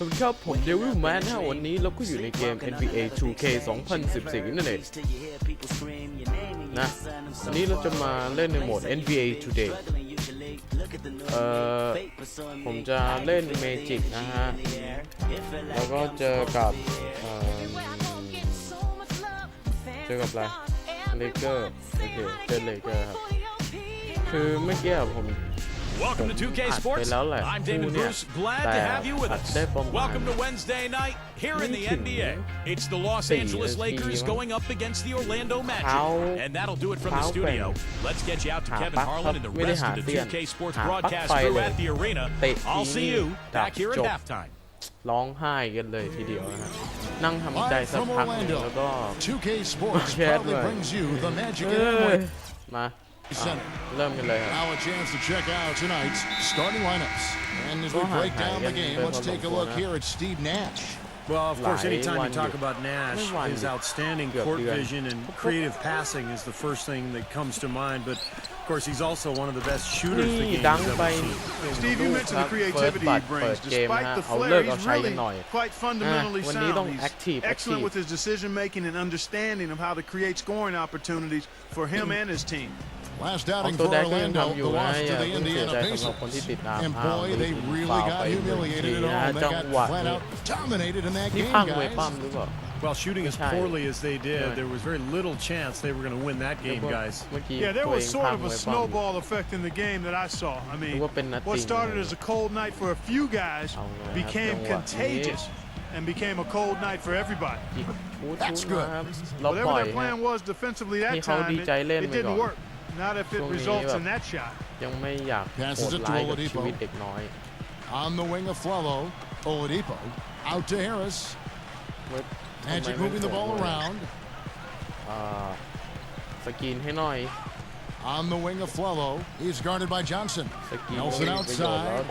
สวัสดีครับผมDevilMaskนะวันนี้เราก็อยู่ในเกม NBA2K14 นั่นเองนะวันนี้เราจะมาเล่นในโหมด NBA Today ผมจะเล่นเมจิกนะฮะแล้วก็เจอกับอะไรเลเกอร์โอเคเจอเลเกอร์ครับคือเมื่อกี้ผมWelcome to 2K Sports. I'm Damon Bruce. Glad to have you with us. Welcome to Wednesday night here in the NBA. It's the Los Angeles Lakers going up against the Orlando Magic. And that'll do it from the studio. Let's get you out to Kevin Harlan and the rest of the 2K Sports broadcast crew at the arena. I'll see you back here at halftime. ร้องไห้กันเลยทีเดียวนะฮะนั่งทำใจสักพักนึงแล้วก็ 2K Sports proudly brings you the Magic มาเริ่มกันเลยครับ Now a chance to check out tonight's starting lineups. And as we break down the game, let's take a look here at Steve Nash. Well, of course, anytime you talk about Nash, his outstanding court vision and creative passing is the first thing that comes to mind. But of course, he's also one of the best shooters the game has ever seen. Steve, you mentioned the creativity he brings. Despite the flair, he's really quite fundamentally sound. He's excellent with his decision making and understanding of how to create scoring opportunities for him and his team. Last outing for Orlando, the loss to the Indiana Pacers. And boy, they really got humiliated at home. They got flat out dominated in that game, guys. Well, shooting as poorly as they did, there was very little chance they were going to win that game, guys. Yeah, there was sort of a snowball effect in the game that I saw. I mean, what started as a cold night for a few guys became contagious and became a cold night for everybody. That's good. Whatever their plan was defensively that time, it didn't work. Not if it results in that shot. Passes it to Oladipo. On the wing of Flello, Oladipo out to Harris. Magic moving the ball around. On the wing of Flello, he's guarded by Johnson. Nelson outside.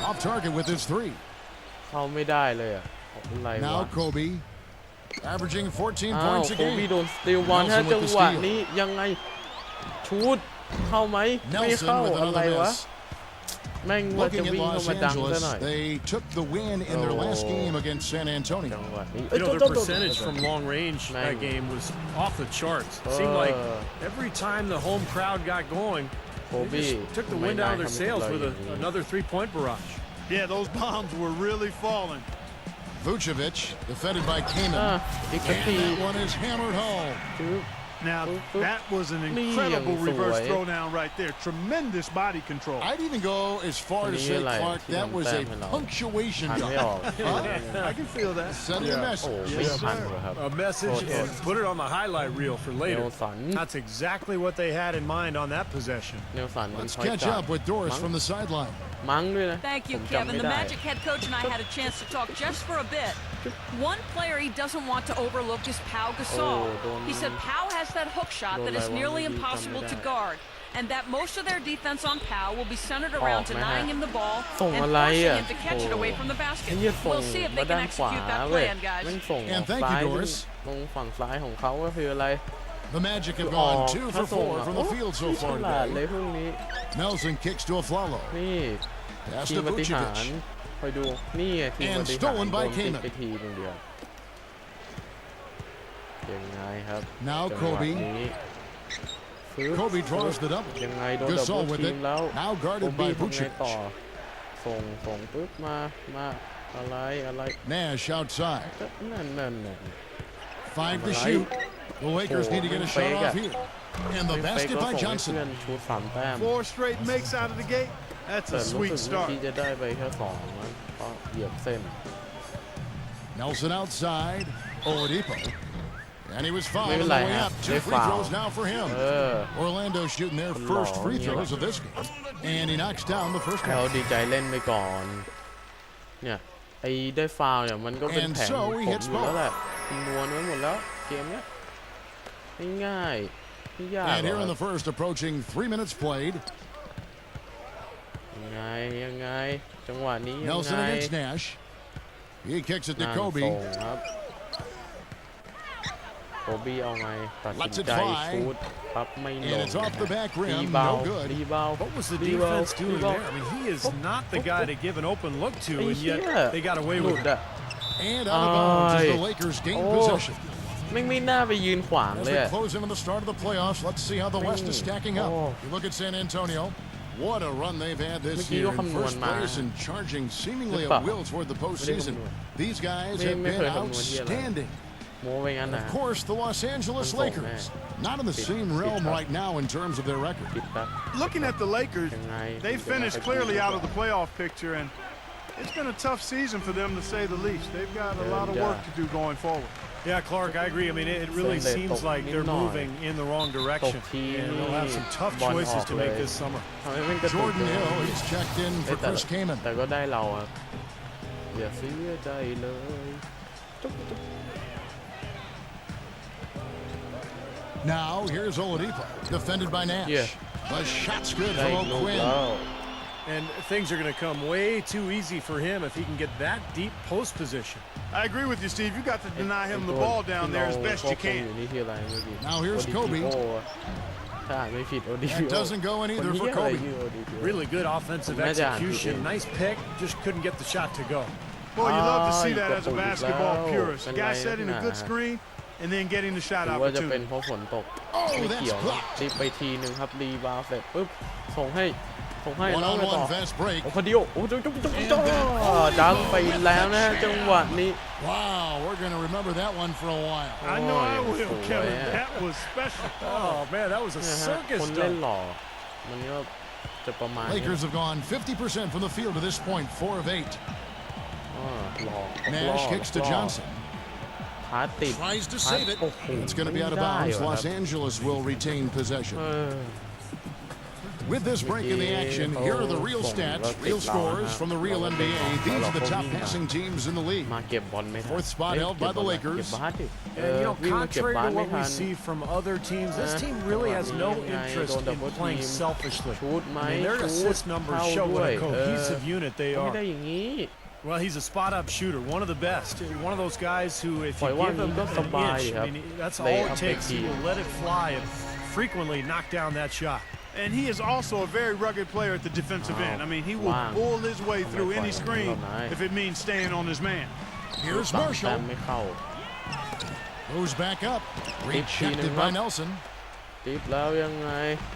Off target with his three. Now Kobe. Averaging 14 points a game. โคบีโดนสตีลบอลฮะจังหวะนี้ยังไงชูดเข้าไหมไม่เข้าอะไรวะแม่งว่าจะวิ่งเข้ามาดังซะหน่อย They took the win in their last game against San Antonio. You know, their percentage from long range that game was off the charts. It seemed like every time the home crowd got going, they just took the wind out of their sails with another three-point barrage. Yeah, those bombs were really falling. Vucevic, defended by Kaman. And that one is hammered home. Now, that was an incredible reverse throwdown right there. Tremendous body control. I'd even go as far to say, Clark, that was a punctuation job. I can feel that. Send a message. A message and put it on the highlight reel for later. That's exactly what they had in mind on that possession. Let's catch up with Doris from the sideline. Thank you, Kevin. The Magic head coach and I had a chance to talk just for a bit. One player he doesn't want to overlook is Pau Gasol. He said Pau has that hook shot that is nearly impossible to guard, and that most of their defense on Pau will be centered around denying him the ball and forcing him to catch it away from the basket. We'll see if they can execute that plan, guys. And thank you, Doris. The Magic have gone 2 for 4 from the field so far today. Nelson kicks to a Flello. Pass to Vucevic. And stolen by Kaman. Now Kobe. Kobe draws the double. Gasol with it. Now guarded by Vucevic. Nash outside. 5 to shoot. The Lakers need to get a shot off here. And the basket by Johnson. 4 straight makes out of the gate. That's a sweet start. Nelson outside. Oladipo. And he was fouled on the way up. 2 free throws now for him. Orlando shooting their first free throws of this game. And he knocks down the first one. เขาดีใจเล่นไปก่อนเนี่ยไอ้ได้ฟาวเนี่ยมันก็เป็นแผนของผมอยู่แล้วแหละคำนวณไว้หมดแล้วเกมเนี้ยง่ายไม่ยาก And here in the first, approaching 3 minutes played. ยังไงจังหวะนี้ยังไง Nelson against Nash. He kicks it to Kobe. โคบี้เอาไงตัดสินใจชูดปั๊บไม่ลง And it's off the back รี rim. บาว No good. รีบาว What was the defense doing there? I mean, he is not the guy to give an open look to, and yet they got away หลุ with ด it. อะ And out of bounds as the Lakers gain possession. ไม่น่าไปยืนขวาง As เลย we อะ close into the start of the playoffs, let's see how the West is stacking up. You look at San Antonio. What a run they've had this year in first place and charging seemingly at will toward the postseason. These guys have been outstanding. โมไปงั้นนะ Of course, the Los Angeles Lakers, not in the same realm right now in terms of their record. Looking at the Lakers, they finished clearly out of the playoff picture, and it's been a tough season for them to say the least. They've got a lot of work to do going forward. Yeah, Clark, I agree. I mean, it really seems like they're moving in the wrong direction, and they'll have some tough choices to make this summer. Jordan Hill, he's checked in for Chris Kaman. แต่ก็ได้เราอะอย่าเสียใจเลย Now, here's Oladipo, defended by Nash. The shot's good ได้ from ลูก O'Quinn. แล้ว And things are going to come way too easy for him if he can get that deep post position. I agree with you, Steve. You got to deny him the ball down there as best you can. Now here's Kobe. ถ้าอ่านไม่ผิดโอดิ That doesn't go in either for Kobe. Really good offensive execution. Nice pick. Just couldn't get the shot to go. Boy, you love to see that as a basketball purist. Guy setting a good screen and then getting the shot หรือว่าจะเป็น opportunity. เพราะฝนตกไม่เกี่ยวรีบไปทีนึงครับรีบาวเสร็จปุ๊บส่งให้แล้วไปต่อ One-on-one fast break. โอ้คาดิโอโอ้ดังไปแล้วนะจังหวะนี้ Wow, we're going to remember that one for a while. I know I will, Kevin. That was special. Oh, man, that was a คน circus เล่น dunk. หล่อมันก็จะประมาณนี้ Lakers have gone 50% from the field to this point, 4 of 8. หล่อ Nash kicks to Johnson. พาติด Tries to save it. โอ้โห It's going to be out of bounds. Los Angeles will retain possession. With this break in the action, here are the real stats, real scores from the real NBA. These are the top passing teams in the league. มาเก็บบอลไม่ทัน Fourth spot held by the Lakers. เก็บบาสดิ And, you know, วิ่งมาเก็บ contrary บาส to ไม่ what ทั we น see from other teams, this team really has no interest in playing selfishly. ชูดไหม I mean, their ชูด assist numbers เข้า show ด้ว what ย a cohesive unit they ไม่ are. ได้อย่างนี้ Well, he's a spot-up shooter, one of the best. One of those guys who, if you give him an inch, I mean, that's all it takes. He will let it fly and frequently knock down that shot. And he is also a very rugged player at the defensive end. I mean, he will pull his way through any screen if it means staying on his man. Here's แต้ Marshall. มไม่เข้า Goes back up. Rejected by Nelson. ติดแล้วยังไง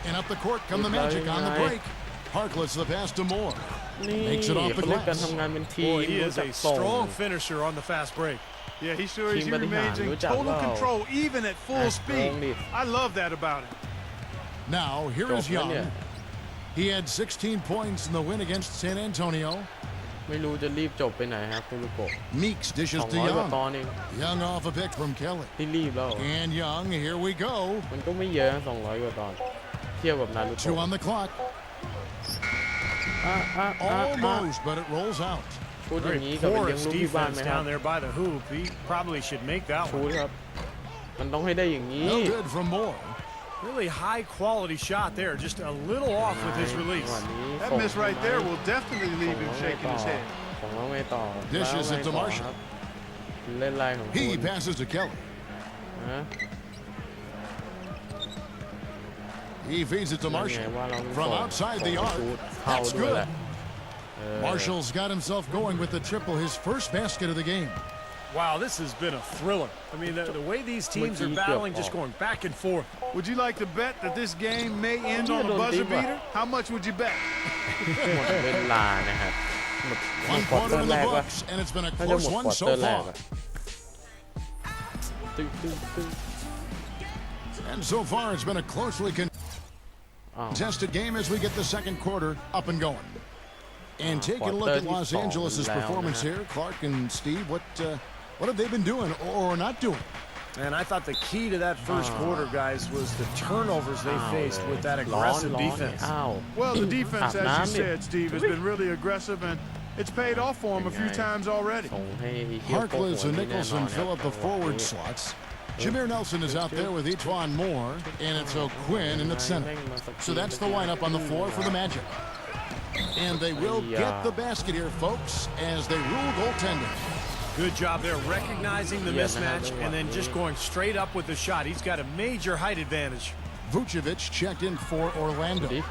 And up the court come the Magic on the break. Harkless the pass to Moore. นี่ Makes it off the เขาเล่น glass. การทำงานเป็นทีม Boy, he รู้ is จัก a ส่ง strong finisher on the fast break. Yeah, he sure is. He Team remains in Badihan, total wow. control, even at full speed. Strong. I love that about him. Now, here is Young. He had 16 points in the win against San Antonio. ไม่รู้จะรีบจบไปไหนครับคุณลูกโกะ Meeks dishes to 200 กว่าตอ Young. นเอง Young off a pick from Kelly. ที่รีบแล้ว And Young, here we go. มันก็ไม่เยอะ200 กว่าตอน เทียบกับนารูโตะ 2 on the clock. Almost, but it rolls out. พูดอย่าง Very นี้กับเป็นเลี้ยง porous ลูกที่บ้านไหม defense ครับ down there by the hoop. He probably should make that ชูด one. ครับ มันต้องให้ได้อย่างนี้ No good from Moore. Really high quality shot there. Just a little off with his release. จังหวะนี้ That ส่ง miss right there will definitely ส่ง leave แล้ him วไง shaking ต่อ his head. ส่งแล้วไงต่อ Dishes แล้ว it to ไงต่อ Marshall. ครับเล่นไรของคุ He ณ passes to Kelly. นะ He feeds it to ยังไง Marshall. ว่าเรา From ส่ง outside ส่ง the ชู arc. ดเข้า That's ด้วยแหละ good. Marshall's got himself going with the triple, his first basket of the game. Wow, this has been a thriller. I mean, the way these teams are battling, just going back and forth. Would you like to bet that this game may end on a buzzer beater? How much would you bet? หมดเวลานะครับหมด One ควอเตอ quarter ร์ in แร the กว่า books, and it's been a น่าจะห close มด one ควอ so เตอร์แรก far. อะตึ้ง And so far, it's been a closely contested game as we get the second quarter up and going. And taking a look at Los Angeles' performance here, Clark and Steve, what have they been doing or not doing? And I thought the key to that first quarter, guys, was the turnovers they faced with that aggressive defense. อ้าว Well, the defense, as you said, Steve, has been really aggressive, and it's paid off for him a few times already. ส่งให้เฮียโป๊ก Harkless หัว and นี่แน่นอน Nicholson fill up the ครับ forward slots. Jameer Nelson is out there with Etuan Moore, and it's O'Quinn in at center. So that's the lineup on the floor for the Magic. And they will get the basket here, folks, as they rule goaltending. Good job there recognizing the mismatch and then just going straight up with the shot. He's got a major height advantage. Vucevic checked in for Orlando.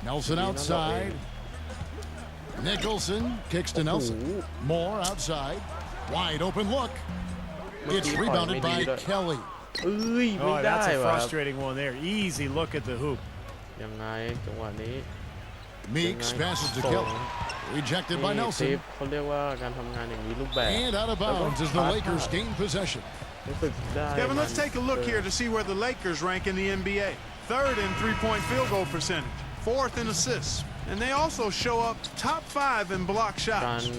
Nelson outside. Nicholson kicks to Nelson. Moore outside. Wide open look. It's rebounded by Kelly. Oh, that's a frustrating one there. Easy look at the hoop. Meeks passes to Kelly. Rejected by Nelson. And out of bounds as the Lakers gain possession. Kevin, let's take a look here to see where the Lakers rank in the NBA. 3rd in three-point field goal percentage, 4th in assists, and they also show up top 5 in block shots.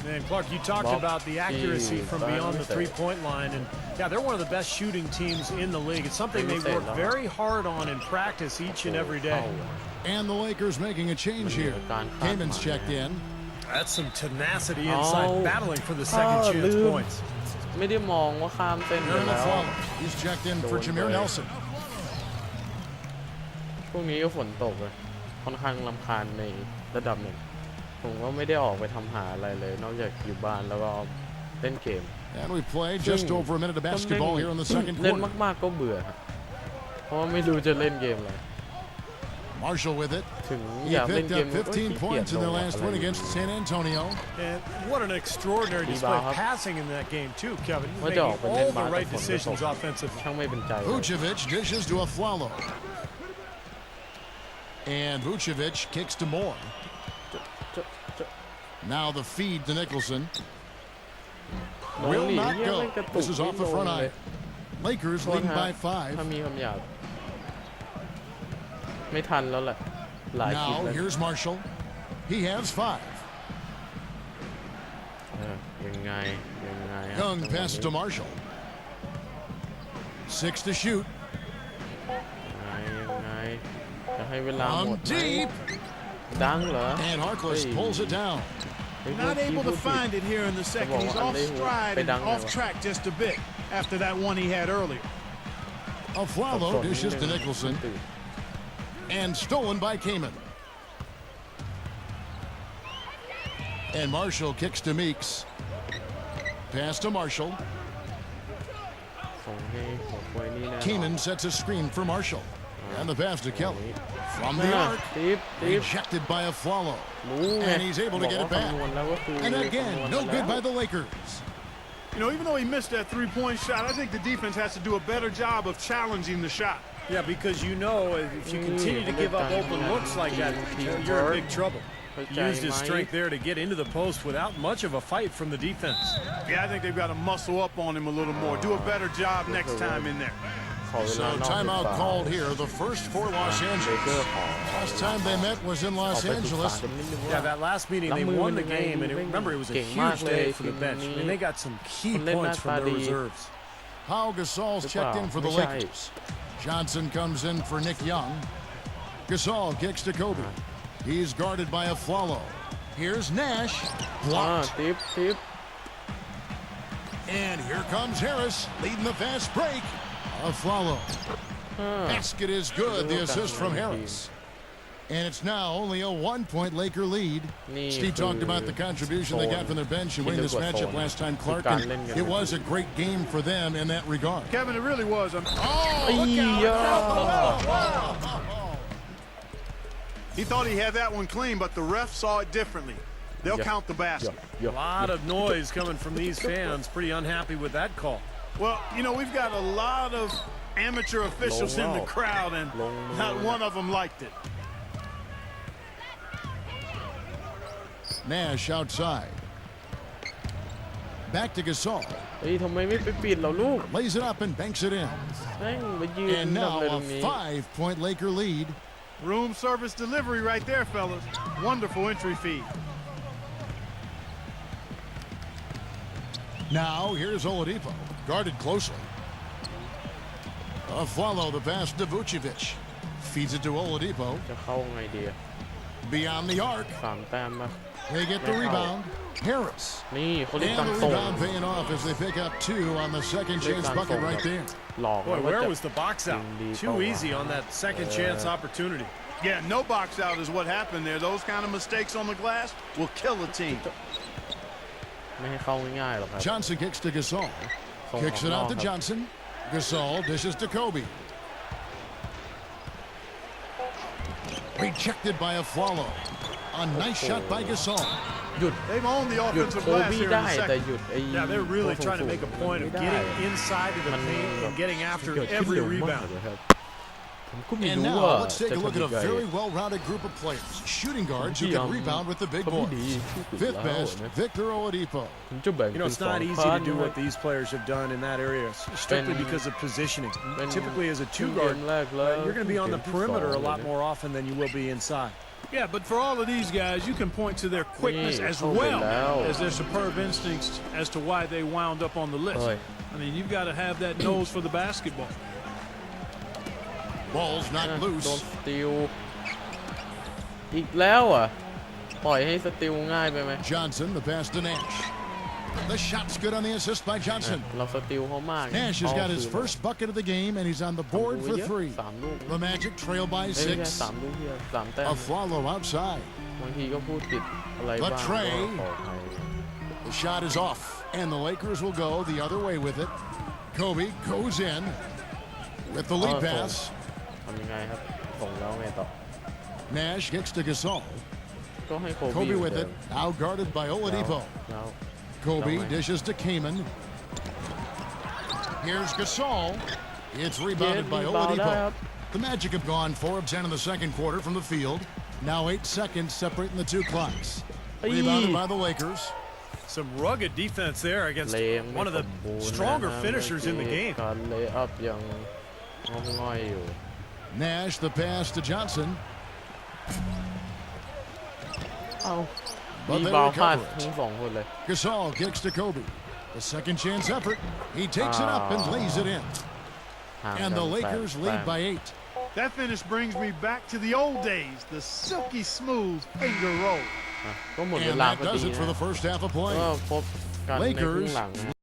Man, Clark, you talked about the accuracy from beyond the three-point line, and yeah, they're one of the best shooting teams in the league. It's something they work very hard on in practice each and every day. And the Lakers making a change here. Kamin's checked in. That's some tenacity inside, battling for the second chance points. ไม่ได้มองว่าข้ามเส้นไปแล้ว He's checked in for Jameer Nelson. พรุ่งนี้ก็ฝนตกเลยค่อนข้างรำคาญในระดับหนึ่งผมก็ไม่ได้ออกไปทำหาอะไรเลยนอกจากอยู่บ้านแล้วก็เล่นเกม And we played just over a minute of basketball here in the second เล่น quarter. มากๆก็เบื่อเพราะว่าไม่รู้จะเล่นเกมอะไร Marshall with it. ถึง He อยากเล่น picked เกม up 15 points in their last win against San Antonio. And what an extraordinary display of passing in that game too, Kevin. Making all the right decisions offensively. ช่างไม่เป็นใจ Vucevic dishes to Aflalo. And Vucevic kicks to Moore. Now the feed to Nicholson. Will not go. This is off the front eye. Lakers leading by 5. ถ้ามีคำหยาบไม่ทันแล้วแหละหลายคลิป Now แล้ว here's Marshall. He has 5. ยังไง Young pass to Marshall. 6 to shoot. ยังไงจะให้เวลาหมด Deep. ดังเหรอ And Harkless pulls it down. Not able to find it here in the second. He's off stride and off track just a bit after that one he had earlier. Aflalo dishes to Nicholson. And stolen by Kamin. And Marshall kicks to Meeks. Pass to Marshall. Kamin sets a screen for Marshall. And the pass to Kelly. From the arc. Rejected by Aflalo. And he's able to get it back. And again, no good by the Lakers. You know, even though he missed that three-point shot, I think the defense has to do a better job of challenging the shot. Yeah, because you know if you continue to give up open looks like that, you're in big trouble. He used his strength there to get into the post without much of a fight from the defense. Yeah, I think they've got to muscle up on him a little more. Do a better job next time in there. So timeout called here, the first for Los Angeles. Last time they met was in Los Angeles. Yeah, that last meeting they won the game, and remember it was a huge day for the bench. I mean, they got some key points from their reserves. Pau Gasol's checked in for the Lakers. Johnson comes in for Nick Young. Gasol kicks to Kobe. He's guarded by Aflalo. Here's Nash. Blocked. And here comes Harris, leading the fast break. Aflalo. Basket is good, the assist from Harris. And it's now only a 1-point Laker lead. Steve talked about the contribution they got from their bench in winning this matchup last time, Clark. And it was a great game for them in that regard. Kevin, it really was. Look out. He thought he had that one clean, but the ref saw it differently. They'll count the basket. A lot of noise coming from these fans. Pretty unhappy with that call. Well, you know, we've got a lot of amateur officials in the crowd, and not one of them liked it. Nash outside. Back to Gasol. ทำไมไม่ไปปิดเราลูก Lays it up and banks it in. แม่งมายืน And ทำ now อะไรตร a งนี้ 5-point Laker lead. Room service delivery right there, fellas. Wonderful entry feed. Now here's Oladipo, guarded closely. Follow the pass to Vucevic. Feeds it to Oladipo. จะเข้าไงดี Beyond the arc. 3 แต้มป่ะ They get the rebound. Harris. นี่เขาเรียก And ตั้ง the ตรง rebound paying off as they pick up 2 on the second chance bucket right there. หลอก Boy, where was the box out? Too easy on that second chance opportunity. Yeah, no box out is what happened there. Those kind of mistakes on the glass will kill a team. ไม่ให้เข้าง่ายๆหรอกครับ Johnson kicks to Gasol. Kicks it out to Johnson. Gasol dishes to Kobe. Rejected by a follow. A nice shot by Gasol. หยุด They've owned the หยุด offensive โค glass บี้ here in ได้ the แต่ second. หยุดไอ้ Yeah, they're really trying to make a point of getting inside of the paint and getting after every rebound. And now let's take a look at a very well-rounded group of players. Shooting guards who can rebound with the big boys. Fifth best, Victor Oladipo. You know, it's not easy to do what these players have done in that area, strictly because of positioning. Typically, as a two-guard, you're going to be on the perimeter a lot more often than you will be inside. Yeah, but for all of these guys, you can point to their quickness as well as their superb instincts as to why they wound up on the list. I mean, you've got to have that nose for the basketball. Ball's not โดน loose. สตีลอีกแล้วอ่ะปล่อยให้สตีลง่ายไปไหม Johnson, the pass to Nash. The shot's good on the assist by Johnson. เราสตีลเขามาก Nash has got his first bucket of the game, and he's on the board for 3. 3 ลูก The Magic trail by ไม่ใช่ 6. 3 ลูกเดียว3 แต้ม A follow outside. บางทีก็พูดผิดอะไรบ้างก็ขออภัย The shot is off, and the Lakers will go the other way with it. Kobe goes in with the lead pass. ทำยังไงครับส่งแล้วไงต่อ Nash kicks to Gasol. ก็ให้โค Kobe บี้ with it, out guarded by แล้ว Oladipo. แล้ว Kobe dishes to Kaman. Here's Gasol. It's rebounded by Oladipo. The Magic have gone 4 of 10 in the second quarter from the field. Now 8 seconds separating the two clocks. Rebounded by the Lakers. Some rugged defense there against one of the stronger finishers in the game. การเลย์อัพยังง่อยๆอยู่ Nash, the pass to Johnson. เอ้า But มี they บอลพลาด recover ทั้ it. ง 2 คนเลย Gasol kicks to Kobe. The second chance effort. He takes it up and lays it in. ห่าง And กั the น Lakers 8 lead by 8. That finish brings me back to the old days, the silky smooth finger roll. ก็หมดเว And ลา that พอ does ดี it for the first half of play. ก็พบกันในครึ่ง Lakers หลังนะ